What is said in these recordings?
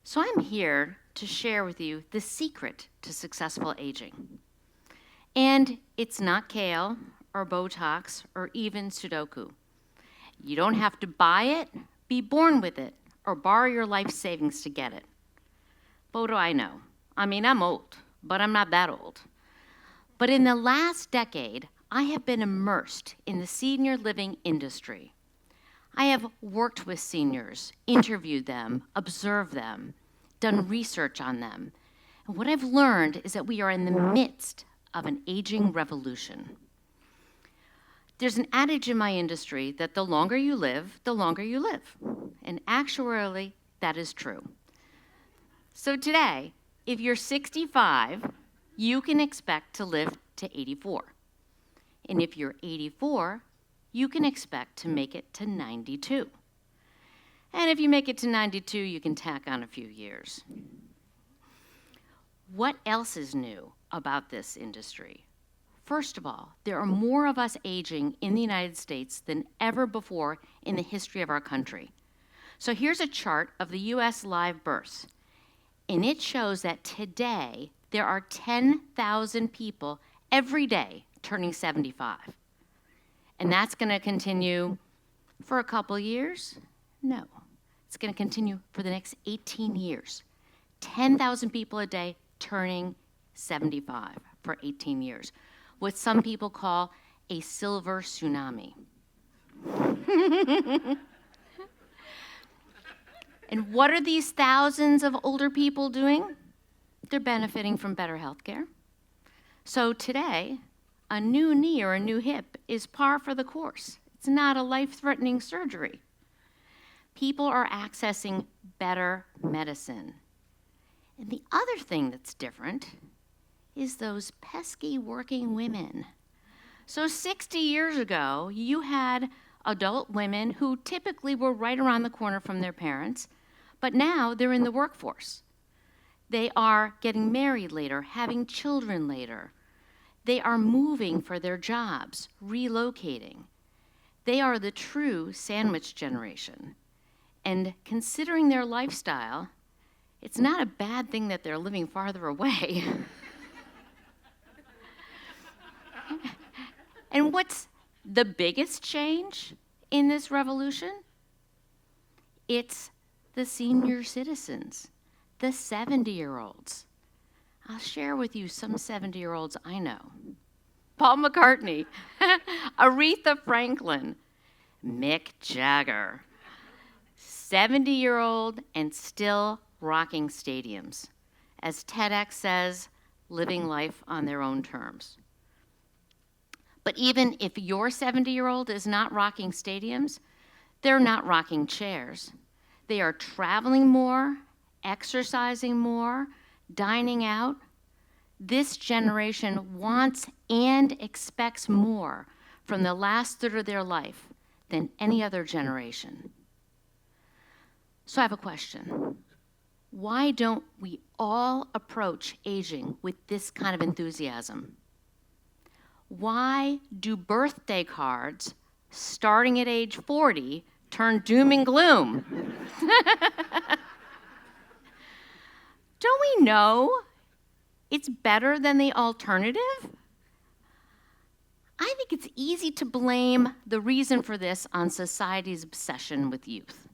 So I'm here to share with you the secret to successful aging. And it's not kale or Botox or even Sudoku. You don't have to buy it, be born with it, or borrow your life savings to get it. What do I know? I mean, I'm old, but I'm not that old. But in the last decade, I have been immersed in the senior living industry. I have worked with seniors, interviewed them, observed them, done research on them. And what I've learned is that we are in the midst of an aging revolution. There's an adage in my industry that the longer you live, the longer you live. And actuarially, that is true. So today, if you're 65, you can expect to live to 84. And if you're 84, you can expect to make it to 92. And if you make it to 92, you can tack on a few years. What else is new about this industry? First of all, there are more of us aging in the United States than ever before in the history of our country. So here's a chart of the US live births, and it shows that today there are 10,000 people every day turning 75. And that's going to continue for a couple years? No. It's going to continue for the next 18 years. 10,000 people a day turning 75 for 18 years. What some people call a silver tsunami. And what are these thousands of older people doing? They're benefiting from better health care. So today, a new knee or a new hip is par for the course. It's not a life-threatening surgery. People are accessing better medicine. And the other thing that's different is those pesky working women. So 60 years ago, you had adult women who typically were right around the corner from their parents, but now they're in the workforce. They are getting married later, having children later. They are moving for their jobs, relocating. They are the true sandwich generation. And considering their lifestyle, it's not a bad thing that they're living farther away. And what's the biggest change in this revolution? It's the senior citizens, the 70-year-olds. I'll share with you some 70-year-olds I know. Paul McCartney, Aretha Franklin, Mick Jagger, 70-year-old and still rocking stadiums. As TEDx says, living life on their own terms. But even if your 70-year-old is not rocking stadiums, they're not rocking chairs. They are traveling more, exercising more, dining out. This generation wants and expects more from the last third of their life than any other generation. So I have a question. Why don't we all approach aging with this kind of enthusiasm? Why do birthday cards starting at age 40 turn doom and gloom? Don't we know it's better than the alternative? I think it's easy to blame the reason for this on society's obsession with youth.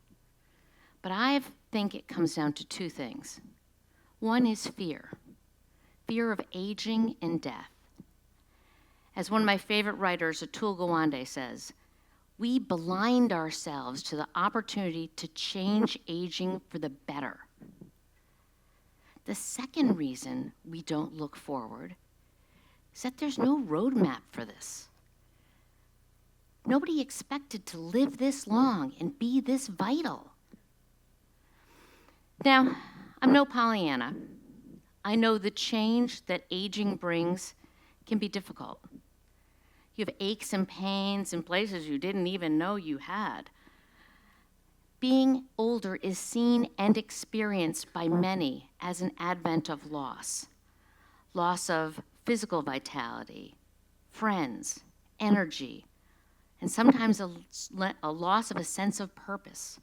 But I think it comes down to two things. One is fear of aging and death. As one of my favorite writers, Atul Gawande, says, we blind ourselves to the opportunity to change aging for the better. The second reason we don't look forward is that there's no roadmap for this. Nobody expected to live this long and be this vital. Now, I'm no Pollyanna. I know the change that aging brings can be difficult. You have aches and pains in places you didn't even know you had. Being older is seen and experienced by many as an advent of loss of physical vitality, friends, energy, and sometimes a loss of a sense of purpose.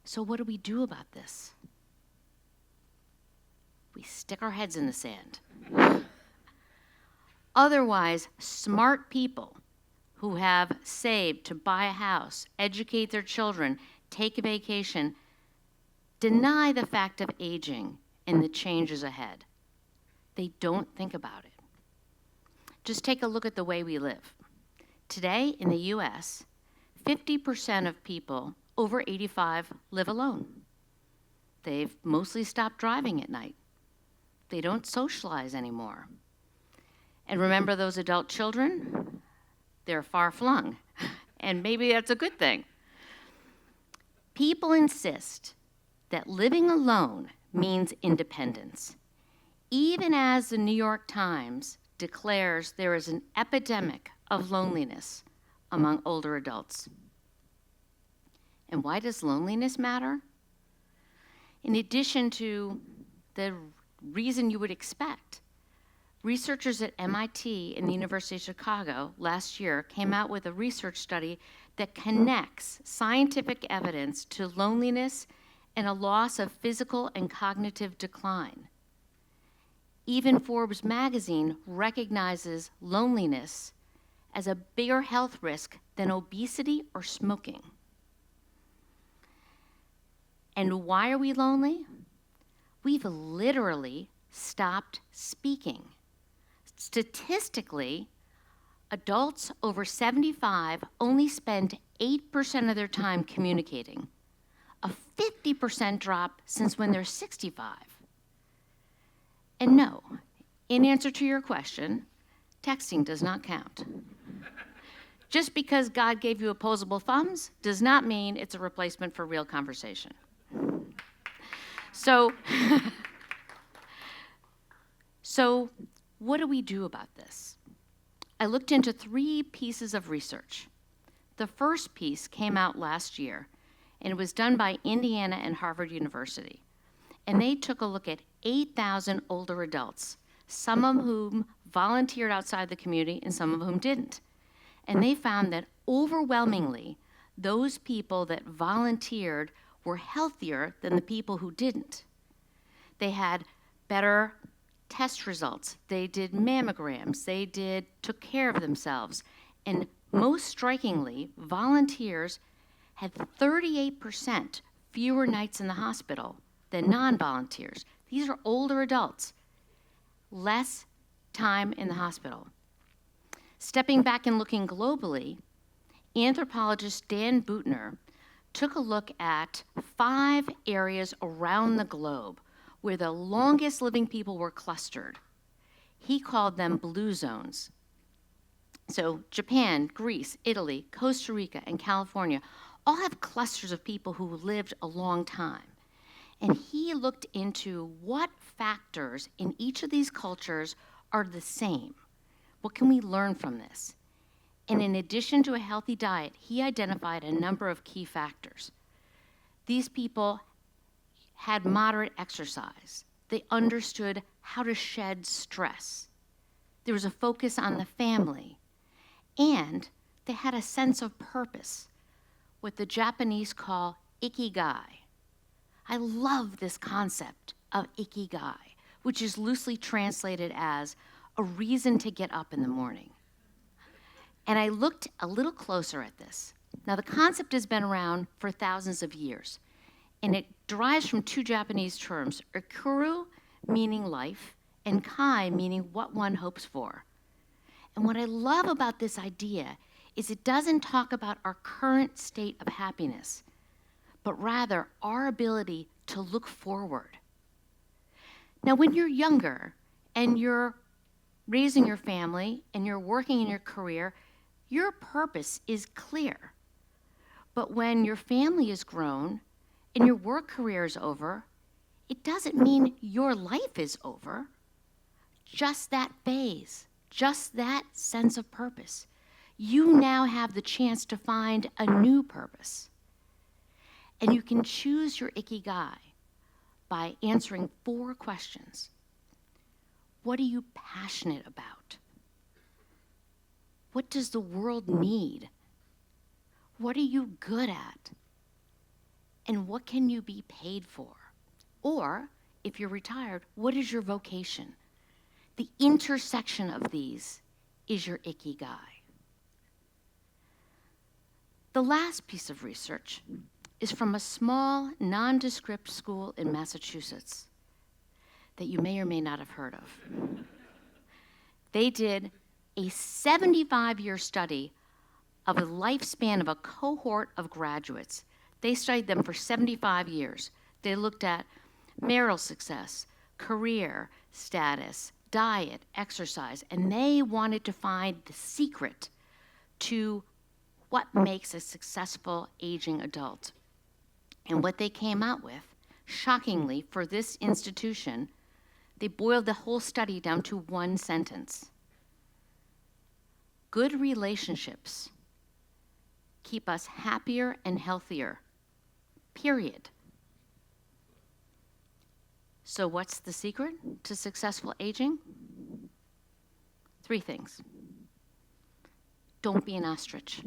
So what do we do about this? We stick our heads in the sand. Otherwise, smart people who have saved to buy a house, educate their children, take a vacation, deny the fact of aging and the changes ahead. They don't think about it. Just take a look at the way we live. Today in the US, 50% of people over 85 live alone. They've mostly stopped driving at night. They don't socialize anymore. And remember those adult children? They're far flung, and maybe that's a good thing. People insist that living alone means independence, even as the New York Times declares there is an epidemic of loneliness among older adults. And why does loneliness matter? In addition to the reason you would expect, researchers at MIT and the University of Chicago last year came out with a research study that connects scientific evidence to loneliness and a loss of physical and cognitive decline. Even Forbes magazine recognizes loneliness as a bigger health risk than obesity or smoking. And why are we lonely? We've literally stopped speaking. Statistically, adults over 75 only spend 8% of their time communicating, a 50% drop since when they're 65. And no, in answer to your question, texting does not count. Just because God gave you opposable thumbs does not mean it's a replacement for real conversation. So what do we do about this? I looked into 3 pieces of research. The first piece came out last year, and it was done by Indiana and Harvard University. And they took a look at 8,000 older adults, some of whom volunteered outside the community and some of whom didn't. And they found that overwhelmingly, those people that volunteered were healthier than the people who didn't. They had better test results. They did mammograms. They took care of themselves. And most strikingly, volunteers had 38% fewer nights in the hospital than non-volunteers. These are older adults, less time in the hospital. Stepping back and looking globally, anthropologist Dan Buettner took a look at 5 areas around the globe where the longest living people were clustered. He called them blue zones. So Japan, Greece, Italy, Costa Rica, and California all have clusters of people who lived a long time. And he looked into what factors in each of these cultures are the same. What can we learn from this? And in addition to a healthy diet, he identified a number of key factors. These people had moderate exercise. They understood how to shed stress. There was a focus on the family. And they had a sense of purpose, what the Japanese call ikigai. I love this concept of ikigai, which is loosely translated as a reason to get up in the morning. And I looked a little closer at this. Now, the concept has been around for thousands of years, and it derives from 2 Japanese terms, ikuru, meaning life, and kai, meaning what one hopes for. And what I love about this idea is it doesn't talk about our current state of happiness, but rather our ability to look forward. Now, when you're younger and you're raising your family and you're working in your career, your purpose is clear. But when your family is grown and your work career is over, it doesn't mean your life is over. Just that phase, just that sense of purpose. You now have the chance to find a new purpose. And you can choose your ikigai by answering 4 questions. What are you passionate about? What does the world need? What are you good at? And what can you be paid for? Or, if you're retired, what is your vocation? The intersection of these is your ikigai. The last piece of research is from a small, nondescript school in Massachusetts that you may or may not have heard of. They did a 75-year study of a lifespan of a cohort of graduates. They studied them for 75 years. They looked at marital success, career status, diet, exercise, and they wanted to find the secret to what makes a successful aging adult. And what they came out with, shockingly for this institution, they boiled the whole study down to one sentence. Good relationships keep us happier and healthier, period. So what's the secret to successful aging? 3 things. Don't be an ostrich.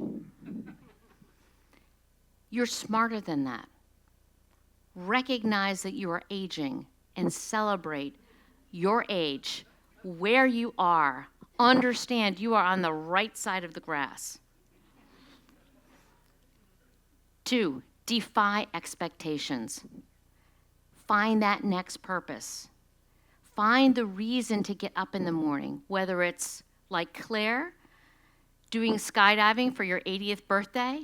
You're smarter than that. Recognize that you are aging and celebrate your age, where you are. Understand you are on the right side of the grass. 2, defy expectations. Find that next purpose. Find the reason to get up in the morning, whether it's like Claire, doing skydiving for your 80th birthday,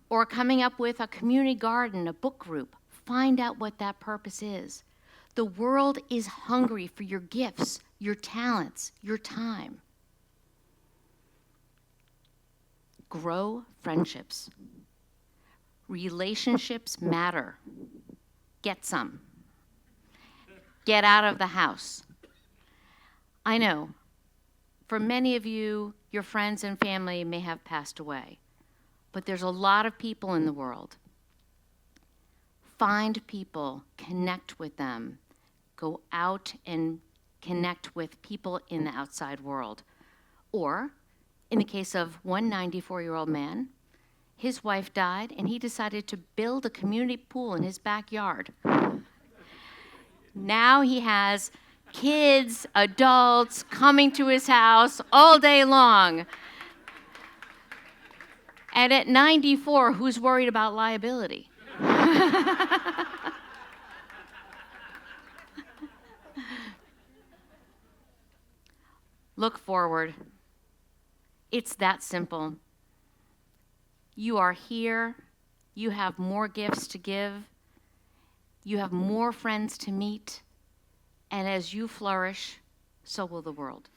or coming up with a community garden, a book group. Find out what that purpose is. The world is hungry for your gifts, your talents, your time. Grow friendships. Relationships matter. Get some. Get out of the house. I know, for many of you, your friends and family may have passed away, but there's a lot of people in the world. Find people, connect with them. Go out and connect with people in the outside world. Or, in the case of one 94-year-old man, his wife died and he decided to build a community pool in his backyard. Now he has kids, adults coming to his house all day long. And at 94, who's worried about liability? Look forward. It's that simple. You are here. You have more gifts to give. You have more friends to meet. And as you flourish, so will the world.